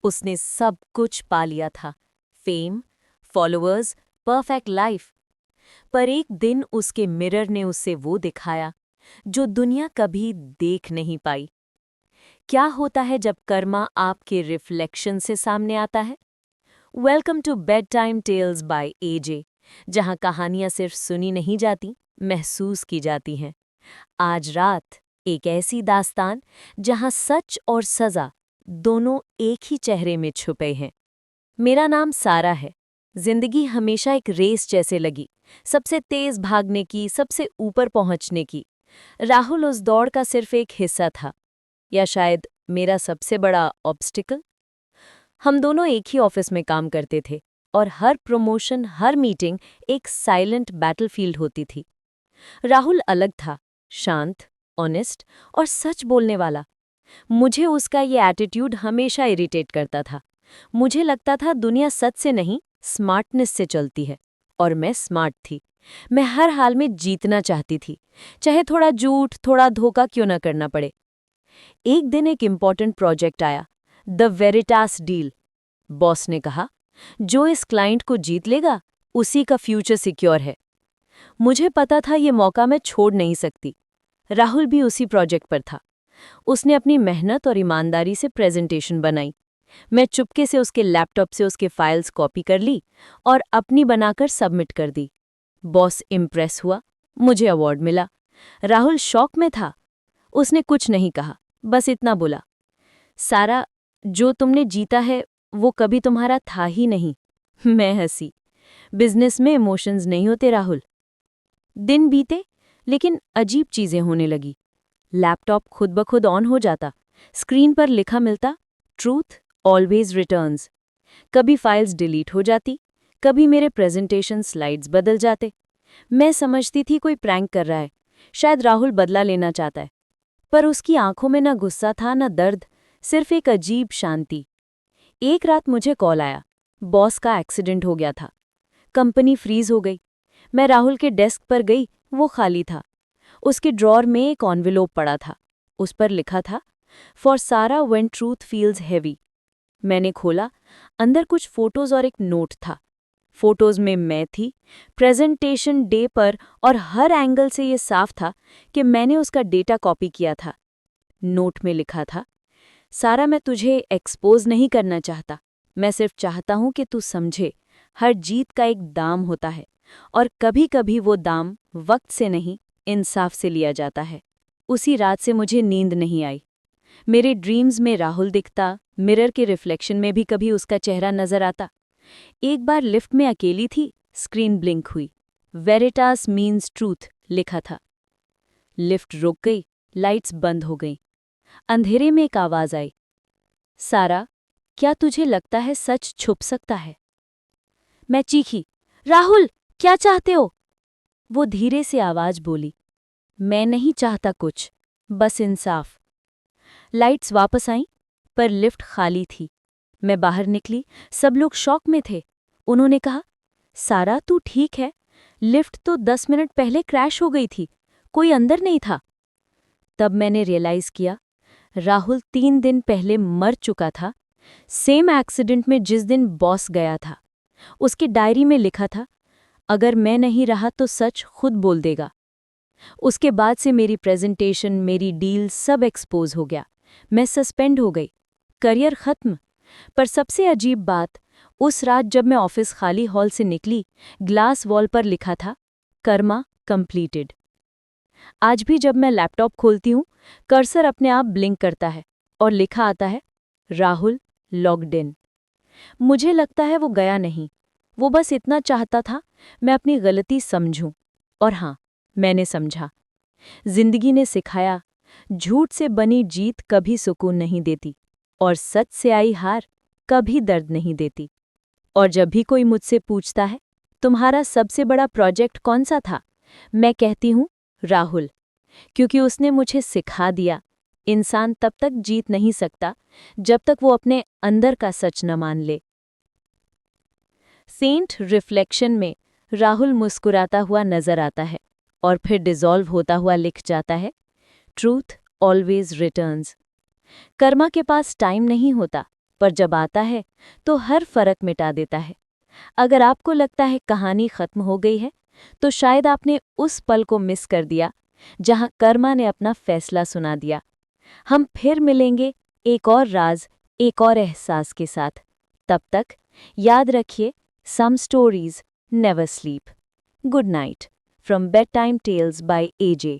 उसने सब कुछ पा लिया था, फेम, फॉलोअर्स, परफेक्ट लाइफ। पर एक दिन उसके मिरर ने उसे वो दिखाया जो दुनिया कभी देख नहीं पाई। क्या होता है जब कर्मा आपके रिफ्लेक्शन से सामने आता है? Welcome to bed time tales by AJ, जहां कहानियां सिर्फ सुनी नहीं जाती, महसूस की जाती हैं। आज रात एक ऐसी दास्तान जहां सच और सजा दोनों एक ही चेहरे में छुपे हैं। मेरा नाम सारा है। जिंदगी हमेशा एक रेस जैसे लगी, सबसे तेज भागने की, सबसे ऊपर पहुंचने की। राहुल उस दौड़ का सिर्फ एक हिस्सा था, या शायद मेरा सबसे बड़ा ऑब्स्टिकल। हम दोनों एक ही ऑफिस में काम करते थे और हर प्रमोशन, हर मीटिंग एक साइलेंट बैटलफील्ड होती थी। राहुल अलग था, शांत, ऑनेस्ट और सच बोलने वाला। मुझे उसका ये एटीट्यूड हमेशा इरिटेट करता था। मुझे लगता था दुनिया सच से नहीं, स्मार्टनेस से चलती है, और मैं स्मार्ट थी। मैं हर हाल में जीतना चाहती थी, चाहे थोड़ा झूठ, थोड़ा धोखा क्यों न करना पड़े। एक दिन एक इम्पॉर्टेंट प्रोजेक्ट आया, द वेरिटास डील। बॉस ने कहा, जो इस क्लाइंट को जीत लेगा उसी का फ्यूचर सिक्योर है। मुझे पता था ये मौका मैं छोड़ नहीं सकती। राहुल भी उसी प्रोजेक्ट पर था। उसने अपनी मेहनत और ईमानदारी से प्रेजेंटेशन बनाई। मैं चुपके से उसके लैपटॉप से उसके फाइल्स कॉपी कर ली और अपनी बनाकर सबमिट कर दी। बॉस इम्प्रेस हुआ, मुझे अवार्ड मिला। राहुल शॉक में था। उसने कुछ नहीं कहा, बस इतना बोला, सारा, जो तुमने जीता है वो कभी तुम्हारा था ही नहीं। मैं हंसी। बिजनेस में इमोशंस नहीं होते राहुल। दिन बीते, लेकिन अजीब चीजें होने लगी। लैपटॉप खुद ब खुद ऑन हो जाता, स्क्रीन पर लिखा मिलता, ट्रूथ ऑलवेज रिटर्न्स। कभी फाइल्स डिलीट हो जाती, कभी मेरे प्रेजेंटेशन स्लाइड्स बदल जाते। मैं समझती थी कोई प्रैंक कर रहा है, शायद राहुल बदला लेना चाहता है। पर उसकी आंखों में न गुस्सा था, न दर्द, सिर्फ एक अजीब शांति। एक रात मुझे कॉल आया, बॉस का एक्सीडेंट हो गया था। कंपनी फ्रीज हो गई। मैं राहुल के डेस्क पर गई, वो खाली था। उसके ड्रॉर में एक एनवेलोप पड़ा था। उस पर लिखा था, फॉर सारा व्हेन ट्रूथ फील्स हेवी। मैंने खोला, अंदर कुछ फोटोज और एक नोट था। फोटोज में मैं थी, प्रेजेंटेशन डे पर, और हर एंगल से ये साफ था कि मैंने उसका डेटा कॉपी किया था। नोट में लिखा था, सारा, मैं तुझे एक्सपोज नहीं करना चाहता, मैं सिर्फ चाहता हूं कि तू समझे, हर जीत का एक दाम होता है, और कभी कभी वो दाम वक्त से नहीं, इंसाफ से लिया जाता है। उसी रात से मुझे नींद नहीं आई। मेरे ड्रीम्स में राहुल दिखता, मिरर के रिफ्लेक्शन में भी कभी उसका चेहरा नजर आता। एक बार लिफ्ट में अकेली थी, स्क्रीन ब्लिंक हुई, वेरिटास मीन्स ट्रूथ लिखा था। लिफ्ट रुक गई, लाइट्स बंद हो गईं। अंधेरे में एक आवाज आई, सारा, क्या तुझे लगता है सच छुप सकता है? मैं चीखी, राहुल, क्या चाहते हो? वो धीरे से आवाज बोली, मैं नहीं चाहता कुछ, बस इंसाफ। लाइट्स वापस आईं, पर लिफ्ट खाली थी। मैं बाहर निकली, सब लोग शॉक में थे। उन्होंने कहा, सारा, तू ठीक है? लिफ्ट तो 10 मिनट पहले क्रैश हो गई थी, कोई अंदर नहीं था। तब मैंने रियलाइज किया, राहुल 3 दिन पहले मर चुका था, सेम एक्सीडेंट में जिस दिन बॉस गया था। उसकी डायरी में लिखा था, अगर मैं नहीं रहा तो सच खुद बोल देगा। उसके बाद से मेरी प्रेजेंटेशन, मेरी डील सब एक्सपोज हो गया। मैं सस्पेंड हो गई, करियर खत्म। पर सबसे अजीब बात, उस रात जब मैं ऑफिस खाली हॉल से निकली, ग्लास वॉल पर लिखा था, कर्मा कंप्लीटेड। आज भी जब मैं लैपटॉप खोलती हूँ, कर्सर अपने आप ब्लिंक करता है और लिखा आता है, राहुल लॉग्ड इन। मुझे लगता है वो गया नहीं, वो बस इतना चाहता था मैं अपनी गलती समझूं। और हाँ, मैंने समझा। जिंदगी ने सिखाया, झूठ से बनी जीत कभी सुकून नहीं देती, और सच से आई हार कभी दर्द नहीं देती। और जब भी कोई मुझसे पूछता है, तुम्हारा सबसे बड़ा प्रोजेक्ट कौन सा था, मैं कहती हूँ, राहुल, क्योंकि उसने मुझे सिखा दिया, इंसान तब तक जीत नहीं सकता जब तक वो अपने अंदर का सच न मान ले। सेंट रिफ्लेक्शन में राहुल मुस्कुराता हुआ नजर आता है और फिर डिसॉल्व होता हुआ लिख जाता है, ट्रूथ ऑलवेज रिटर्न्स। कर्मा के पास टाइम नहीं होता, पर जब आता है तो हर फर्क मिटा देता है। अगर आपको लगता है कहानी खत्म हो गई है, तो शायद आपने उस पल को मिस कर दिया जहां कर्मा ने अपना फैसला सुना दिया। हम फिर मिलेंगे एक और राज, एक और एहसास के साथ। तब तक याद रखिए, some stories never sleep. Good night from bed time tales by AJ।